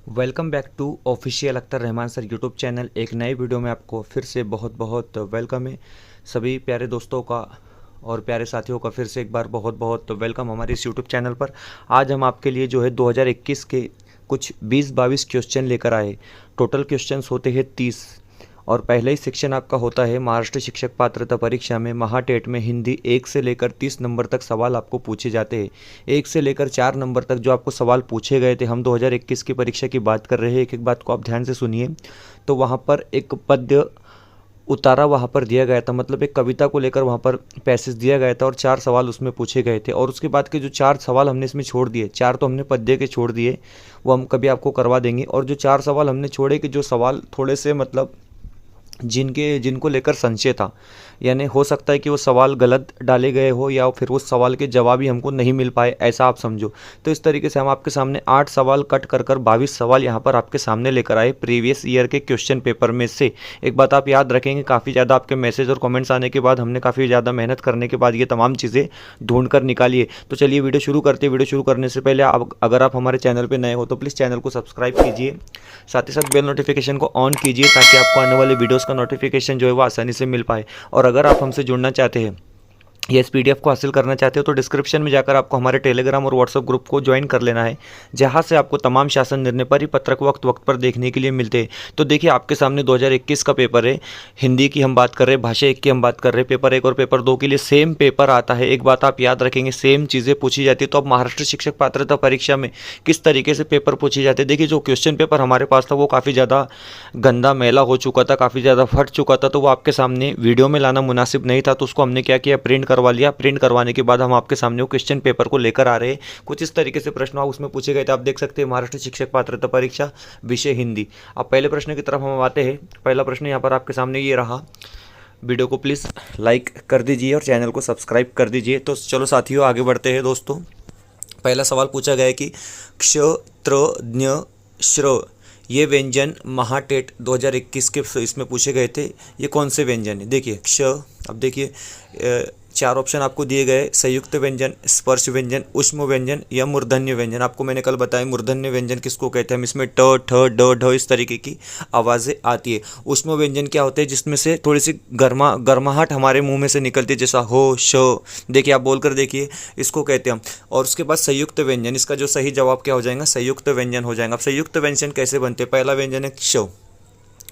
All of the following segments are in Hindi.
Welcome back to official Akhtar Rahman sir YouTube channel. एक नए वीडियो में आपको फिर से बहुत बहुत वेलकम है। सभी प्यारे दोस्तों का और प्यारे साथियों का फिर से एक बार बहुत बहुत वेलकम हमारे इस यूट्यूब चैनल पर। आज हम आपके लिए जो है 2021 के कुछ 20-22 क्वेश्चन लेकर आए। टोटल क्वेश्चंस होते हैं 30 और पहला ही सेक्शन आपका होता है महाराष्ट्र शिक्षक पात्रता परीक्षा में महाटेट में हिंदी 1 से लेकर 30 नंबर तक सवाल आपको पूछे जाते हैं। 1 से लेकर 4 नंबर तक जो आपको सवाल पूछे गए थे, हम 2021 की परीक्षा की बात कर रहे हैं। एक एक बात को आप ध्यान से सुनिए। तो वहाँ पर एक पद्य उतारा वहाँ पर दिया गया था, मतलब एक कविता को लेकर वहाँ पर पैसेज दिया गया था और 4 सवाल उसमें पूछे गए थे। और उसके बाद के जो 4 सवाल हमने इसमें छोड़ दिए, 4 तो हमने पद्य के छोड़ दिए, वो हम कभी आपको करवा देंगे। और जो 4 सवाल हमने छोड़े कि जो सवाल थोड़े से मतलब जिनको लेकर संशय था, यानी हो सकता है कि वो सवाल गलत डाले गए हो या फिर उस सवाल के जवाब ही हमको नहीं मिल पाए, ऐसा आप समझो। तो इस तरीके से हम आपके सामने 8 सवाल कट कर 22 सवाल यहाँ पर आपके सामने लेकर आए प्रीवियस ईयर के क्वेश्चन पेपर में से। एक बात आप याद रखेंगे, काफ़ी ज़्यादा आपके मैसेज और कमेंट्स आने के बाद हमने काफ़ी ज़्यादा मेहनत करने के बाद ये तमाम चीज़ें ढूंढ कर निकाली है। तो चलिए वीडियो शुरू करते हैं। वीडियो शुरू करने से पहले अगर आप हमारे चैनल पर नए हो तो प्लीज़ चैनल को सब्सक्राइब कीजिए, साथ ही साथ बेल नोटिफिकेशन को ऑन कीजिए ताकि आपको आने वाले वीडियोज़ का नोटिफिकेशन जो है वो आसानी से मिल पाए। और अगर आप हमसे जुड़ना चाहते हैं या इस पीडीएफ को हासिल करना चाहते हो तो डिस्क्रिप्शन में जाकर आपको हमारे टेलीग्राम और व्हाट्सएप ग्रुप को ज्वाइन कर लेना है, जहां से आपको तमाम शासन निर्णय परिपत्रक वक्त वक्त पर देखने के लिए मिलते हैं। तो देखिए आपके सामने 2021 का पेपर है, हिंदी की हम बात कर रहे हैं, भाषा 1 की हम बात कर रहे हैं। पेपर 1 और पेपर 2 के लिए सेम पेपर आता है। एक बात आप याद रखेंगे, सेम चीज़ें पूछी जाती है। तो अब महाराष्ट्र शिक्षक पात्रता परीक्षा में किस तरीके से पेपर पूछे जाते हैं, देखिए जो क्वेश्चन पेपर हमारे पास था वो काफ़ी ज़्यादा गंदा मैला हो चुका था, काफ़ी ज़्यादा फट चुका था। तो वो आपके सामने वीडियो में लाना मुनासिब नहीं था, तो उसको हमने क्या किया, प्रिंट करवा लिया। प्रिंट करवाने के बाद हम आपके सामने वो क्वेश्चन पेपर को लेकर आ रहे हैं। कुछ इस तरीके से प्रश्न उसमें पूछे गए थे, आप देख सकते हैं। महाराष्ट्र शिक्षक पात्रता परीक्षा विषय हिंदी। अब पहले प्रश्न की तरफ हम आते हैं। पहला प्रश्न यहाँ पर आपके सामने ये रहा। वीडियो को प्लीज़ लाइक कर दीजिए और चैनल को सब्सक्राइब कर दीजिए। तो चलो साथियों आगे बढ़ते हैं दोस्तों। पहला सवाल पूछा गया है कि क्ष त्र ज्ञ श्र ये व्यंजन महाटेट 2021 के इसमें पूछे गए थे। ये कौन से व्यंजन है, देखिए क्ष। अब देखिए 4 ऑप्शन आपको दिए गए, संयुक्त व्यंजन, स्पर्श व्यंजन, ऊष्म व्यंजन या मूर्धन्य व्यंजन। आपको मैंने कल बताया मूर्धन्य व्यंजन किसको कहते हैं। हम इसमें ट ठ ड ढ इस तरीके की आवाज़ें आती है। ऊष्म व्यंजन क्या होते हैं, जिसमें से थोड़ी सी गर्माहट हमारे मुंह में से निकलती है, जैसा हो श। देखिए आप बोलकर देखिए, इसको कहते हैं हम। और उसके बाद संयुक्त व्यंजन, इसका जो सही जवाब क्या हो जाएगा, संयुक्त व्यंजन हो जाएगा। अब संयुक्त व्यंजन कैसे बनते हैं, पहला व्यंजन है क्ष।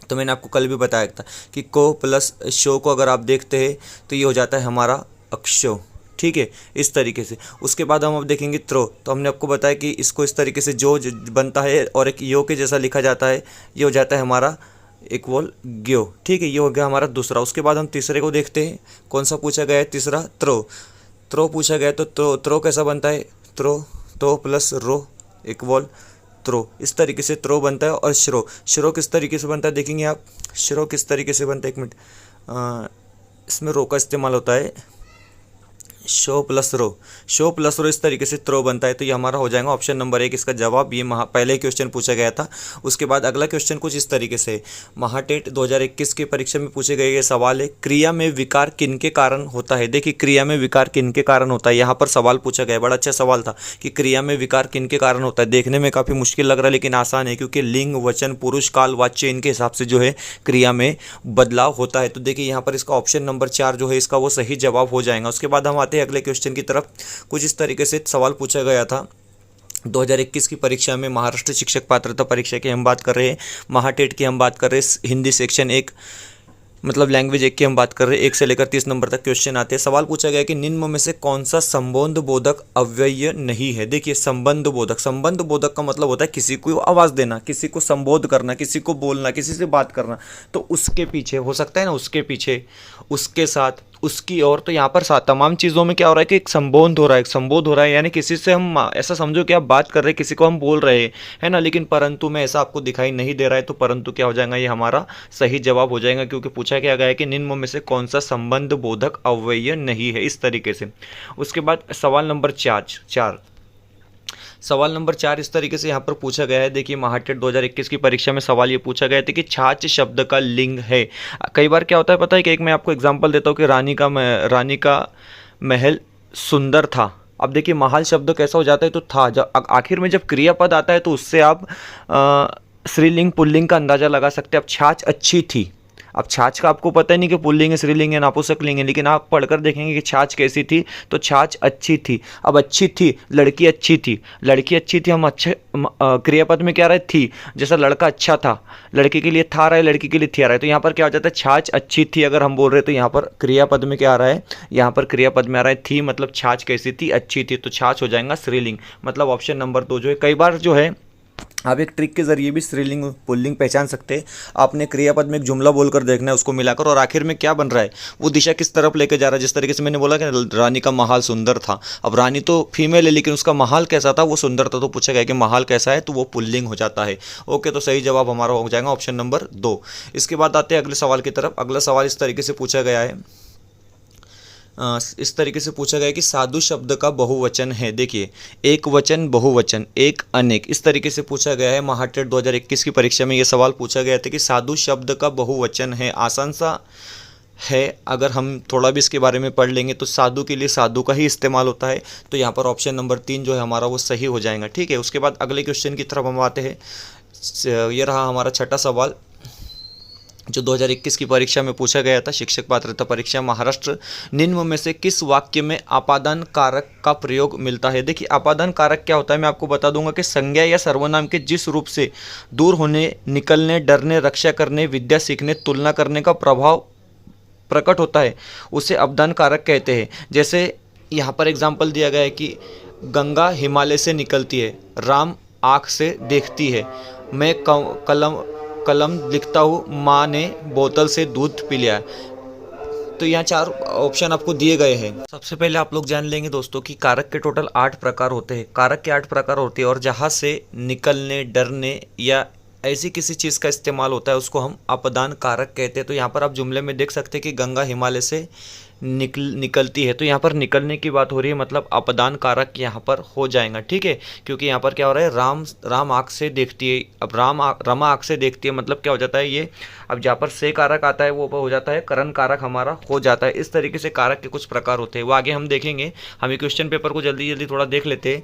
तो मैंने आपको कल भी बताया था कि को प्लस शो को अगर आप देखते हैं तो ये हो जाता है हमारा अक्षो, ठीक है, इस तरीके से। उसके बाद हम अब देखेंगे त्रो। तो हमने आपको बताया कि इसको इस तरीके से जो बनता है और एक यो के जैसा लिखा जाता है, ये हो जाता है हमारा इक्वल ग्यो, ठीक है, ये हो गया हमारा दूसरा। उसके बाद हम तीसरे को देखते हैं, कौन सा पूछा गया है, तीसरा त्रो। त्रो पूछा गया है तो त्रो कैसा बनता है, तो प्लस रो इक्वल त्रो, इस तरीके से त्रो बनता है। और श्रो किस तरीके से बनता है, देखेंगे आप श्रो किस तरीके से बनता है। एक मिनट, इसमें रो का इस्तेमाल होता है, शो प्लस रो इस तरीके से त्रो बनता है। तो ये हमारा हो जाएगा ऑप्शन नंबर 1 इसका जवाब। ये पहले ही क्वेश्चन पूछा गया था। उसके बाद अगला क्वेश्चन कुछ इस तरीके से, महाटेट 2021 की परीक्षा में पूछे गए ये सवाल है, क्रिया में विकार किन के कारण होता है। देखिए क्रिया में विकार किन के कारण होता है, यहाँ पर सवाल पूछा गया। बड़ा अच्छा सवाल था कि क्रिया में विकार किन के कारण होता है। देखने में काफ़ी मुश्किल लग रहा है लेकिन आसान है, क्योंकि लिंग, वचन, पुरुष, काल, वाच्य इनके हिसाब से जो है क्रिया में बदलाव होता है। तो देखिए यहाँ पर इसका ऑप्शन नंबर 4 जो है इसका वो सही जवाब हो जाएगा। उसके बाद हम आते हैं अगले क्वेश्चन की तरफ। कुछ इस तरीके से सवाल पूछा गया था 2021 की परीक्षा में, महाराष्ट्र शिक्षक पात्रता परीक्षा की हम बात कर रहे हैं, महाटेट की हम बात कर रहे हैं, हिंदी सेक्शन 1 मतलब लैंग्वेज 1 की हम बात कर रहे हैं। 1 से लेकर 30 नंबर तक क्वेश्चन आते हैं। सवाल पूछा गया कि निम्न में से कौन सा संबंध बोधक अव्यय नहीं है। देखिए संबंध बोधक का मतलब होता है किसी को आवाज़ देना, किसी को संबोध करना, किसी को बोलना, किसी से बात करना। तो उसके पीछे हो सकता है ना, उसके पीछे, उसके साथ, उसकी और। तो यहाँ पर तमाम चीज़ों में क्या हो रहा है कि एक संबोध हो रहा है, यानी किसी से हम ऐसा समझो कि आप बात कर रहे हैं, किसी को हम बोल रहे हैं, है ना, लेकिन परंतु में ऐसा आपको दिखाई नहीं दे रहा है। तो परंतु क्या हो जाएगा, ये हमारा सही जवाब हो जाएगा, क्योंकि पूछा क्या गया है कि निम्न में से कौन सा संबंध बोधक अव्यय नहीं है, इस तरीके से। उसके बाद सवाल नंबर 4 इस तरीके से यहाँ पर पूछा गया है। देखिए महाटेट 2021 की परीक्षा में सवाल ये पूछा गया था कि छाछ शब्द का लिंग है। कई बार क्या होता है पता है कि एक मैं आपको एग्जांपल देता हूँ कि रानी का महल सुंदर था, अब देखिए महाल शब्द कैसा हो जाता है, तो था, जब आखिर में जब क्रियापद आता है तो उससे आप स्त्रीलिंग पुल्लिंग का अंदाजा लगा सकते हैं। अब छाछ अच्छी थी, अब छाछ का आपको पता ही नहीं कि पुल्लिंग है, स्त्रीलिंग है, नपुंसकलिंग है, लेकिन आप पढ़कर देखेंगे कि छाछ कैसी थी, तो छाछ अच्छी थी। अब अच्छी थी, लड़की अच्छी थी, लड़की अच्छी थी, हम अच्छे क्रियापद में क्या रहे, थी, जैसा लड़का अच्छा था, लड़के के लिए था रहा है, लड़की के लिए थी आ रहा है, तो यहाँ पर क्या हो जाता है, छाछ अच्छी थी अगर हम बोल रहे हैं तो यहाँ पर क्रियापद में क्या आ रहा है, यहाँ पर क्रियापद में आ रहा है थी, मतलब छाछ कैसी थी, अच्छी थी, तो छाछ हो जाएगा स्त्रीलिंग। मतलब ऑप्शन नंबर 2 जो है, कई बार जो है आप एक ट्रिक के जरिए भी स्त्रीलिंग पुल्लिंग पहचान सकते हैं। आपने क्रियापद में एक जुमला बोलकर देखना है, उसको मिलाकर, और आखिर में क्या बन रहा है, वो दिशा किस तरफ लेके जा रहा है। जिस तरीके से मैंने बोला कि रानी का महाल सुंदर था, अब रानी तो फीमेल है लेकिन उसका महाल कैसा था, वो सुंदर था, तो पूछा गया कि महाल कैसा है, तो वो पुल्लिंग हो जाता है। ओके, तो सही जवाब हमारा हो जाएगा ऑप्शन नंबर 2। इसके बाद आते हैं अगले सवाल की तरफ। अगला सवाल इस तरीके से पूछा गया है, इस तरीके से पूछा गया कि साधु शब्द का बहुवचन है। देखिए, एक वचन, बहुवचन, एक, अनेक, इस तरीके से पूछा गया है। महाटेट 2021 की परीक्षा में ये सवाल पूछा गया था कि साधु शब्द का बहुवचन है। आसान सा है, अगर हम थोड़ा भी इसके बारे में पढ़ लेंगे तो साधु के लिए साधु का ही इस्तेमाल होता है, तो यहाँ पर ऑप्शन नंबर 3 जो है हमारा वो सही हो जाएगा। ठीक है, उसके बाद अगले क्वेश्चन की तरफ हम आते हैं। ये रहा हमारा छठा सवाल जो 2021 की परीक्षा में पूछा गया था, शिक्षक पात्रता परीक्षा महाराष्ट्र। निम्न में से किस वाक्य में आपादान कारक का प्रयोग मिलता है। देखिए, आपादान कारक क्या होता है मैं आपको बता दूंगा कि संज्ञा या सर्वनाम के जिस रूप से दूर होने, निकलने, डरने, रक्षा करने, विद्या सीखने, तुलना करने का प्रभाव प्रकट होता है उसे अपदान कारक कहते हैं। जैसे यहाँ पर एग्जाम्पल दिया गया है कि गंगा हिमालय से निकलती है, राम आँख से देखती है, मैं कलम लिखता हूँ, माँ ने बोतल से दूध पी लिया। तो यहाँ 4 ऑप्शन आपको दिए गए हैं। सबसे पहले आप लोग जान लेंगे दोस्तों कि कारक के टोटल 8 प्रकार होते हैं। कारक के 8 प्रकार होते हैं और जहाँ से निकलने, डरने या ऐसी किसी चीज़ का इस्तेमाल होता है उसको हम अपदान कारक कहते हैं। तो यहाँ पर आप जुमले में देख सकते हैं कि गंगा हिमालय से निकलती है, तो यहाँ पर निकलने की बात हो रही है, मतलब अपदान कारक यहाँ पर हो जाएगा। ठीक है, क्योंकि यहाँ पर क्या हो रहा है, राम आँख से देखती है। अब रमा आँख से देखती है, मतलब क्या हो जाता है ये, अब जहाँ पर से कारक आता है वो हो जाता है करण कारक हमारा हो जाता है। इस तरीके से कारक के कुछ प्रकार होते हैं, वो आगे हम देखेंगे। हम ये क्वेश्चन पेपर को जल्दी जल्दी थोड़ा देख लेते हैं।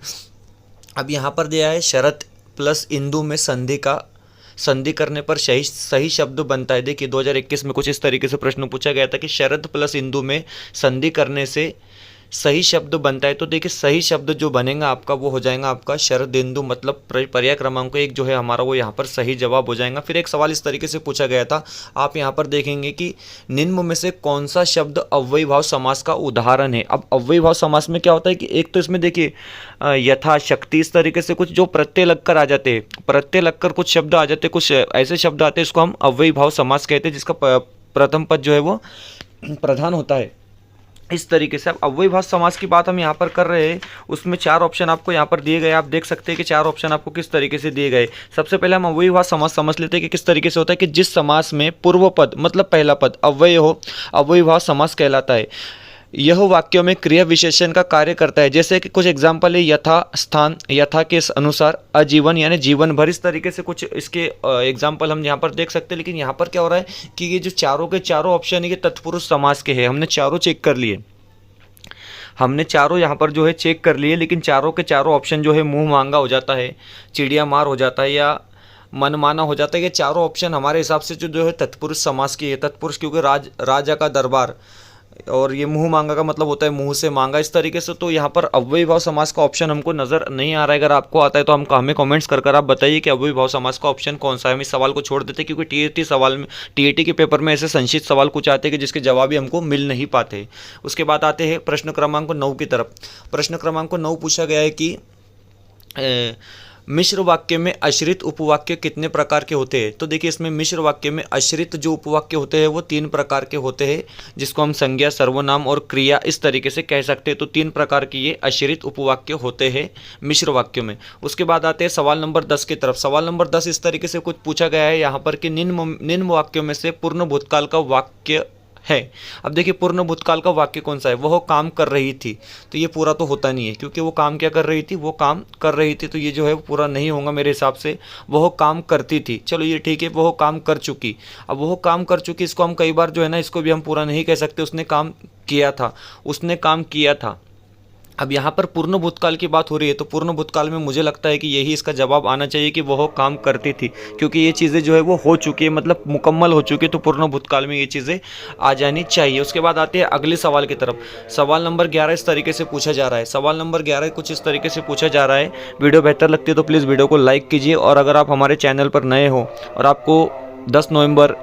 अब यहाँ पर दिया है शरत प्लस इंदु में संधि करने पर सही शब्द बनता है। देखिए 2021 में कुछ इस तरीके से प्रश्न पूछा गया था कि शरद प्लस इंदु में संधि करने से सही शब्द बनता है। तो देखिए सही शब्द जो बनेगा आपका वो हो जाएगा आपका शरदिंदु, मतलब पर्याय क्रमांक 1 जो है हमारा वो यहाँ पर सही जवाब हो जाएगा। फिर एक सवाल इस तरीके से पूछा गया था, आप यहाँ पर देखेंगे कि निम्न में से कौन सा शब्द अव्ययी भाव समास का उदाहरण है। अब अव्ययी भाव समास में क्या होता है कि एक तो इसमें देखिए यथा, शक्ति, इस तरीके से कुछ जो प्रत्यय लगकर आ जाते हैं, प्रत्यय लगकर कुछ शब्द आ जाते हैं, कुछ ऐसे शब्द आते हैं, इसको हम अव्ययी भाव समास कहते हैं, जिसका प्रथम पद जो है वो प्रधान होता है। इस तरीके से अब अव्ययी भाव समास की बात हम यहाँ पर कर रहे हैं, उसमें 4 ऑप्शन आपको यहाँ पर दिए गए। आप देख सकते हैं कि 4 ऑप्शन आपको किस तरीके से दिए गए। सबसे पहले हम अव्ययी भाव समास समझ लेते हैं कि किस तरीके से होता है कि जिस समास में पूर्व पद मतलब पहला पद अव्यय हो, अव्ययी भाव समास कहलाता है। यह वाक्यों में क्रिया विशेषण का कार्य करता है। जैसे कि कुछ एग्जाम्पल है, यथा, स्थान, यथा के अनुसार, अजीवन यानी जीवन भर, इस तरीके से कुछ इसके एग्जाम्पल हम यहाँ पर देख सकते हैं। लेकिन यहाँ पर क्या हो रहा है कि ये जो चारों के चारों ऑप्शन है ये तत्पुरुष समास के हैं। हमने चारों चेक कर लिए, हमने चारों यहाँ पर जो है चेक कर लिए, लेकिन चारों के चारों ऑप्शन जो है मुंह मांगा हो जाता है, चिड़िया मार हो जाता है या मनमाना हो जाता है। ये चारों ऑप्शन हमारे हिसाब से जो है तत्पुरुष समास की है। तत्पुरुष क्योंकि राजा का दरबार, और ये मुंह मांगा का मतलब होता है मुंह से मांगा, इस तरीके से। तो यहाँ पर अव्ययी भाव समास का ऑप्शन हमको नजर नहीं आ रहा है। अगर आपको आता है तो हम हमें कमेंट्स कर आप बताइए कि अव्ययी भाव समास का ऑप्शन कौन सा है। हम इस सवाल को छोड़ देते हैं क्योंकि टीएटी के पेपर में ऐसे संक्षिप्त सवाल कुछ आते हैं कि जिसके जवाब भी हमको मिल नहीं पाते। उसके बाद आते हैं प्रश्न क्रमांक 9 की तरफ। प्रश्न क्रमांक 9 पूछा गया है कि मिश्र वाक्य में आश्रित उपवाक्य कितने प्रकार के होते हैं। तो देखिए इसमें मिश्र वाक्य में आश्रित जो उपवाक्य होते हैं वो 3 प्रकार के होते हैं, जिसको हम संज्ञा, सर्वनाम और क्रिया इस तरीके से कह सकते हैं। तो 3 प्रकार के ये आश्रित उपवाक्य होते हैं मिश्र वाक्यों में। उसके बाद आते हैं सवाल नंबर 10 की तरफ। सवाल नंबर 10 इस तरीके से कुछ पूछा गया है यहाँ पर कि निम्न वाक्यों में से पूर्ण भूतकाल का वाक्य है। अब देखिए पूर्ण भूतकाल का वाक्य कौन सा है, वह काम कर रही थी। तो ये पूरा तो होता नहीं है क्योंकि वो काम क्या कर रही थी, वो काम कर रही थी, तो ये जो है पूरा नहीं होगा मेरे हिसाब से। वह काम करती थी, चलो ये ठीक है, वह काम कर चुकी। अब वह काम कर चुकी, इसको हम कई बार जो है ना इसको भी हम पूरा नहीं कह सकते, उसने काम किया था, उसने काम किया था। अब यहाँ पर पूर्ण भूतकाल की बात हो रही है, तो पूर्ण भूतकाल में मुझे लगता है कि यही इसका जवाब आना चाहिए कि वह काम करती थी, क्योंकि ये चीज़ें जो है वो हो चुकी है, मतलब मुकम्मल हो चुकी है, तो पूर्ण भूतकाल में ये चीज़ें आ जानी चाहिए। उसके बाद आते हैं अगले सवाल की तरफ। सवाल नंबर 11 इस तरीके से पूछा जा रहा है। सवाल नंबर 11 कुछ इस तरीके से पूछा जा रहा है। वीडियो बेहतर लगती है तो प्लीज़ वीडियो को लाइक कीजिए, और अगर आप हमारे चैनल पर नए हो और आपको 10 नवंबर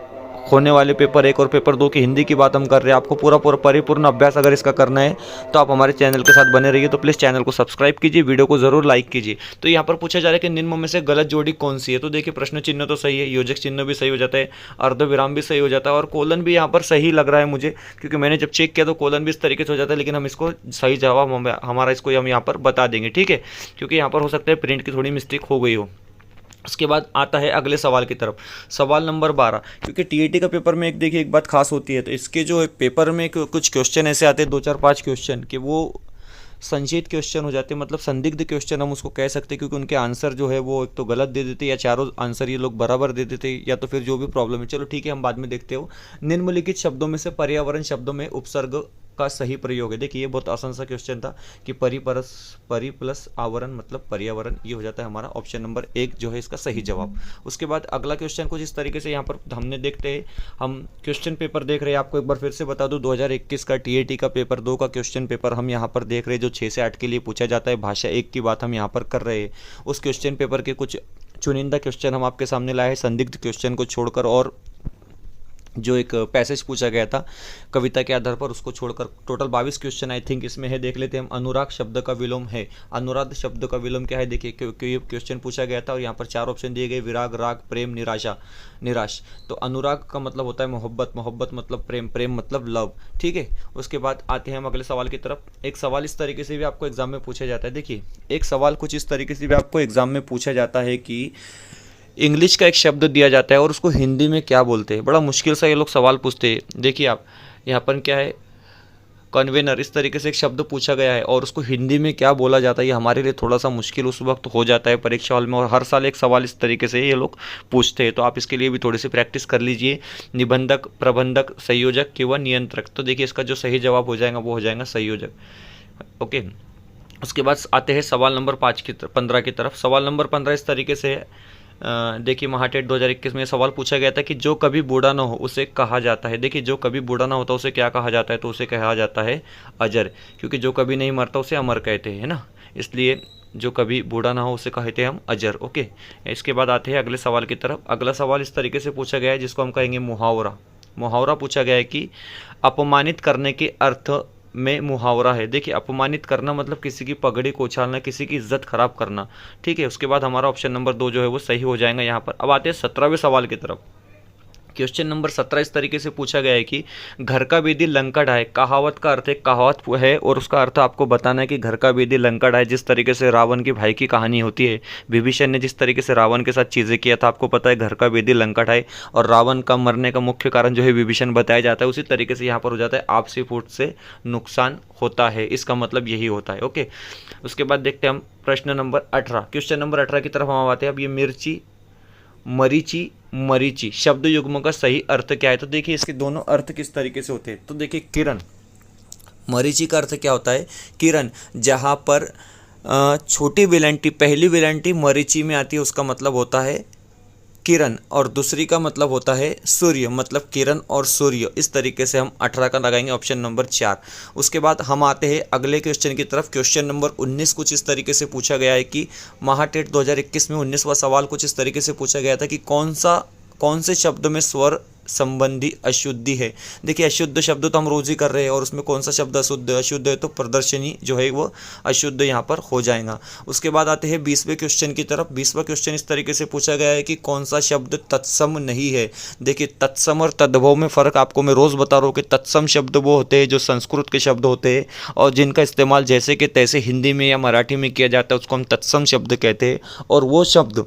होने वाले पेपर 1 और पेपर 2 की हिंदी की बात हम कर रहे हैं, आपको पूरा परिपूर्ण अभ्यास अगर इसका करना है तो आप हमारे चैनल के साथ बने रहिए। तो प्लीज़ चैनल को सब्सक्राइब कीजिए, वीडियो को जरूर लाइक कीजिए। तो यहाँ पर पूछा जा रहा है कि निम्न में से गलत जोड़ी कौन सी है। तो देखिए, प्रश्न चिन्ह तो सही है, योजक चिन्ह भी सही हो जाता है, अर्धविराम भी सही हो जाता है, और कोलन भी यहाँ पर सही लग रहा है मुझे, क्योंकि मैंने जब चेक किया तो कोलन भी इस तरीके से हो जाता है, लेकिन हम इसको सही जवाब हमारा इसको हम यहाँ पर बता देंगे, ठीक है, क्योंकि यहाँ पर हो सकता है प्रिंट की थोड़ी मिस्टेक हो गई हो। उसके बाद आता है अगले सवाल की तरफ। सवाल नंबर 12, क्योंकि टीईटी का पेपर में एक देखिए एक बात खास होती है, तो इसके जो पेपर में कुछ क्वेश्चन ऐसे आते हैं, 2 4 5 क्वेश्चन, कि वो संशयित क्वेश्चन हो जाते हैं, मतलब संदिग्ध क्वेश्चन हम उसको कह सकते हैं, क्योंकि उनके आंसर जो है वो एक तो गलत दे देते, या चारों आंसर ये लोग बराबर दे देते, या तो फिर जो भी प्रॉब्लम है। चलो ठीक है, हम बाद में देखते हो। निम्नलिखित शब्दों में से पर्यावरण शब्दों में उपसर्ग का सही प्रयोग है। देखिए, ये बहुत आसान सा क्वेश्चन था कि परि प्लस आवरण मतलब पर्यावरण, ये हो जाता है हमारा ऑप्शन नंबर 1 जो है इसका सही जवाब। उसके बाद अगला क्वेश्चन कुछ इस तरीके से यहाँ पर हमने देखते हैं, हम क्वेश्चन पेपर देख रहे हैं। आपको एक बार फिर से बता दूं, 2021 का टीएटी का पेपर 2 का क्वेश्चन पेपर हम यहाँ पर देख रहे हैं, जो 6 से 8 के लिए पूछा जाता है। भाषा 1 की बात हम यहाँ पर कर रहे हैं। उस क्वेश्चन पेपर के कुछ चुनिंदा क्वेश्चन हम आपके सामने लाए हैं, संदिग्ध क्वेश्चन को छोड़कर, और जो एक पैसेज पूछा गया था कविता के आधार पर उसको छोड़कर टोटल 22 क्वेश्चन आई थिंक इसमें है। देख लेते हैं हम। अनुराग शब्द का विलोम है। अनुराग शब्द का विलोम क्या है, देखिए, क्योंकि ये क्वेश्चन पूछा गया था और यहाँ पर 4 ऑप्शन दिए गए, विराग, राग, प्रेम, निराशा, निराश। तो अनुराग का मतलब होता है मोहब्बत, मोहब्बत मतलब प्रेम, प्रेम मतलब लव, ठीक है। उसके बाद आते हैं हम अगले सवाल की तरफ। एक सवाल इस तरीके से भी आपको एग्जाम में पूछा जाता है। देखिए, एक सवाल कुछ इस तरीके से भी आपको एग्जाम में पूछा जाता है कि इंग्लिश का एक शब्द दिया जाता है और उसको हिंदी में क्या बोलते हैं। बड़ा मुश्किल सा ये लोग सवाल पूछते हैं। देखिए आप, यहाँ पर क्या है, कन्वेनर, इस तरीके से एक शब्द पूछा गया है और उसको हिंदी में क्या बोला जाता है, ये हमारे लिए थोड़ा सा मुश्किल उस वक्त हो जाता है परीक्षा हॉल में, और हर साल एक सवाल इस तरीके से ये लोग पूछते हैं। तो आप इसके लिए भी थोड़ी सी प्रैक्टिस कर लीजिए। निबंधक, प्रबंधक, संयोजक कि व नियंत्रक। तो देखिए, इसका जो सही जवाब हो जाएगा वो हो जाएगा संयोजक, ओके। उसके बाद आते हैं सवाल नंबर 15 की तरफ। सवाल नंबर 15 इस तरीके से है, देखिए, महाटेट 2021 में सवाल पूछा गया था कि जो कभी बूढ़ा ना हो उसे कहा जाता है। देखिए, जो कभी बूढ़ा ना होता उसे क्या कहा जाता है, तो उसे कहा जाता है अजर, क्योंकि जो कभी नहीं मरता उसे अमर कहते हैं ना, इसलिए जो कभी बूढ़ा ना हो उसे कहते हैं हम अजर, ओके। इसके बाद आते हैं अगले सवाल की तरफ। अगला सवाल इस तरीके से पूछा गया है जिसको हम कहेंगे मुहावरा। मुहावरा पूछा गया है कि अपमानित करने के अर्थ में मुहावरा है। देखिए, अपमानित करना मतलब किसी की पगड़ी को उछालना, किसी की इज्जत खराब करना, ठीक है। उसके बाद हमारा ऑप्शन नंबर 2 जो है वो सही हो जाएगा यहाँ पर। अब आते हैं 17वें सवाल की तरफ। क्वेश्चन नंबर 17 इस तरीके से पूछा गया है कि घर का बेदी लंका ढाए। कहावत का अर्थ है, कहावत है और उसका अर्थ आपको बताना है कि घर का बेदी लंका ढाए। जिस तरीके से रावण की भाई की कहानी होती है, विभीषण ने जिस तरीके से रावण के साथ चीज़ें किया था, आपको पता है घर का बेदी लंका ढाए, और रावण का मरने का मुख्य कारण जो है विभीषण बताया जाता है। उसी तरीके से यहाँ पर हो जाता है आपसी फूट से नुकसान होता है, इसका मतलब यही होता है, ओके। उसके बाद देखते हैं हम प्रश्न नंबर 18। क्वेश्चन नंबर 18 की तरफ हम आते हैं। अब ये मिर्ची, मरीची, मरीची शब्द युग्म का सही अर्थ क्या है। तो देखिए, इसके दोनों अर्थ किस तरीके से होते हैं। तो देखिए, किरण, मरीची का अर्थ क्या होता है, किरण। जहाँ पर छोटी विलंटी, पहली विलंटी मरीची में आती है, उसका मतलब होता है किरण, और दूसरी का मतलब होता है सूर्य, मतलब किरण और सूर्य। इस तरीके से हम 18 का लगाएंगे ऑप्शन नंबर 4। उसके बाद हम आते हैं अगले क्वेश्चन की तरफ। क्वेश्चन नंबर 19 कुछ इस तरीके से पूछा गया है कि महाटेट 2021 में 19वां सवाल कुछ इस तरीके से पूछा गया था कि कौन से शब्द में स्वर संबंधी अशुद्धि है। देखिए, अशुद्ध शब्द तो हम रोज ही कर रहे हैं, और उसमें कौन सा शब्द अशुद्ध है, तो प्रदर्शनी जो है वो अशुद्ध यहाँ पर हो जाएगा। उसके बाद आते हैं 20वें क्वेश्चन की तरफ। 20वां क्वेश्चन इस तरीके से पूछा गया है कि कौन सा शब्द तत्सम नहीं है। देखिए, तत्सम और तद्भव में फ़र्क आपको मैं रोज़ बता रहा हूँ कि तत्सम शब्द वो होते हैं जो संस्कृत के शब्द होते हैं और जिनका इस्तेमाल जैसे कि तैसे हिंदी में या मराठी में किया जाता है, उसको हम तत्सम शब्द कहते हैं। और वो शब्द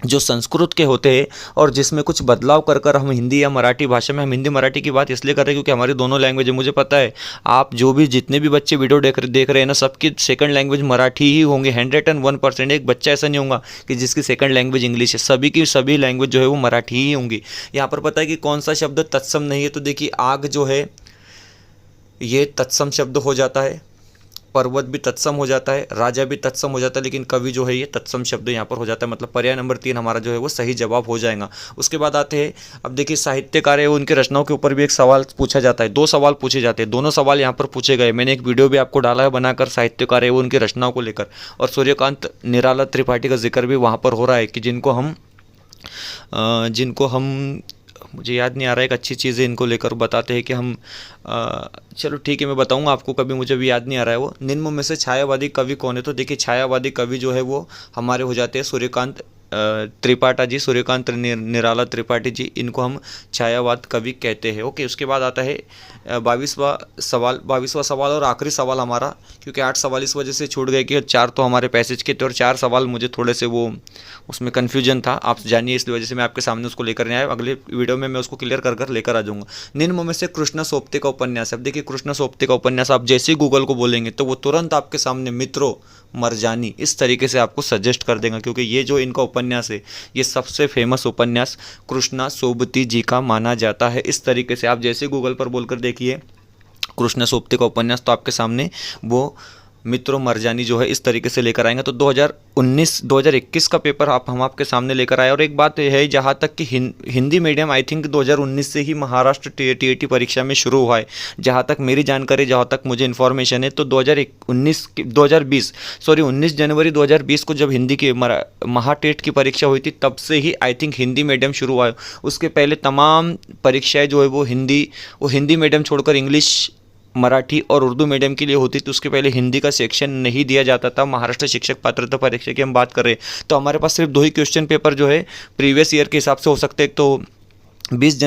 जो संस्कृत के होते हैं और जिसमें कुछ बदलाव कर कर हम हिंदी या मराठी भाषा में, हम हिंदी मराठी की बात इसलिए कर रहे हैं क्योंकि हमारी दोनों लैंग्वेज है। मुझे पता है आप जो भी जितने भी बच्चे वीडियो देख रहे हैं ना, सबकी सेकंड लैंग्वेज मराठी ही होंगे। 101%। एक बच्चा ऐसा नहीं होगा कि जिसकी सेकंड लैंग्वेज इंग्लिश है। सभी की सभी लैंग्वेज जो है वो मराठी ही होंगी। यहाँ पर पता है कि कौन सा शब्द तत्सम नहीं है। तो देखिए, आग जो है ये तत्सम शब्द हो जाता है। पर्वत भी तत्सम हो जाता है, राजा भी तत्सम हो जाता है, लेकिन कवि जो है ये तत्सम शब्द यहाँ पर हो जाता है, मतलब पर्याय नंबर 3 हमारा जो है वो सही जवाब हो जाएगा। उसके बाद आते हैं, अब देखिए साहित्यकार है उनके रचनाओं के ऊपर भी एक सवाल पूछा जाता है, 2 सवाल पूछे जाते हैं, दोनों सवाल यहाँ पर पूछे गए। मैंने एक वीडियो भी आपको डाला है बनाकर साहित्यकार है वो उनकी रचनाओं को लेकर, और सूर्यकांत निराला त्रिपाठी का जिक्र भी वहाँ पर हो रहा है कि जिनको हम मुझे याद नहीं आ रहा है, एक अच्छी चीज़ है इनको लेकर बताते हैं कि हम चलो ठीक है मैं बताऊंगा आपको कभी, मुझे भी याद नहीं आ रहा है वो। निम्न में से छायावादी कवि कौन है? तो देखिए छायावादी कवि जो है वो हमारे हो जाते हैं सूर्यकांत त्रिपाठी जी, सूर्यकांत निराला त्रिपाठी जी, इनको हम छायावाद कवि कहते हैं। ओके, उसके बाद आता है 22वां सवाल और आखिरी सवाल हमारा, क्योंकि 8 सवाल इस वजह से छूट गए कि 4 तो हमारे पैसेज के थे और 4 सवाल मुझे थोड़े से वो उसमें कन्फ्यूजन था, आप जानिए, इस वजह से मैं आपके सामने उसको लेकर नहीं आया। अगले वीडियो में मैं उसको क्लियर कर लेकर आ जाऊँगा। निम्न में से कृष्ण सोप्ते का उपन्यास। अब देखिए कृष्ण सोप्ते का उपन्यास आप जैसे ही गूगल को बोलेंगे तो वो तुरंत आपके सामने मित्रों मरजानी इस तरीके से आपको सजेस्ट कर देगा, क्योंकि ये जो इनका उपन्यास है ये सबसे फेमस उपन्यास कृष्णा सोबती जी का माना जाता है। इस तरीके से आप जैसे गूगल पर बोलकर देखिए कृष्णा सोबती का उपन्यास तो आपके सामने वो मित्रों मरजानी जो है इस तरीके से लेकर आएंगे। तो 2021 का पेपर हम आपके सामने लेकर आए। और एक बात है, जहाँ तक कि हिंदी मीडियम आई थिंक 2019 से ही महाराष्ट्र टीएटी परीक्षा में शुरू हुआ है, जहाँ तक मेरी जानकारी, जहाँ तक मुझे इन्फॉर्मेशन है। तो 19 जनवरी 2020 को जब हिंदी की महाटेट की परीक्षा हुई थी तब से ही आई थिंक हिंदी मीडियम शुरू हुआ है। उसके पहले तमाम परीक्षाएँ जो है वो हिंदी मीडियम छोड़कर इंग्लिश, मराठी और उर्दू मीडियम के लिए होती थी। उसके पहले हिंदी का सेक्शन नहीं दिया जाता था। महाराष्ट्र शिक्षक पात्रता परीक्षा की हम बात करें तो हमारे पास सिर्फ 2 ही क्वेश्चन पेपर जो है प्रीवियस ईयर के हिसाब से हो सकते हैं। एक तो 19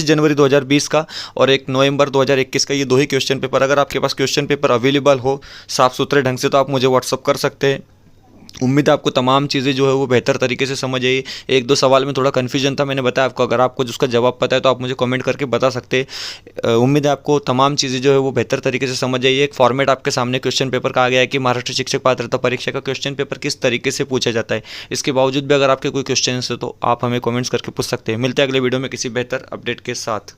जनवरी 2020 का और एक नवंबर 2021 का, ये 2 ही क्वेश्चन पेपर। अगर आपके पास क्वेश्चन पेपर अवेलेबल हो साफ़ सुथरे ढंग से तो आप मुझे व्हाट्सअप कर सकते हैं। उम्मीद है आपको तमाम चीज़ें जो है वो बेहतर तरीके से समझ आई। 1-2 सवाल में थोड़ा कन्फ्यूजन था, मैंने बताया आपको। अगर आपको उसका जवाब पता है तो आप मुझे कमेंट करके बता सकते हैं। उम्मीद है आपको तमाम चीज़ें जो है वो बेहतर तरीके से समझ आई। एक फॉर्मेट आपके सामने क्वेश्चन पेपर का आ गया है कि महाराष्ट्र शिक्षक पात्रता परीक्षा का क्वेश्चन पेपर किस तरीके से पूछा जाता है। इसके बावजूद भी अगर आपके कोई क्वेश्चन है तो आप हमें कमेंट्स करके पूछ सकते हैं। मिलते हैं अगले वीडियो में किसी बेहतर अपडेट के साथ।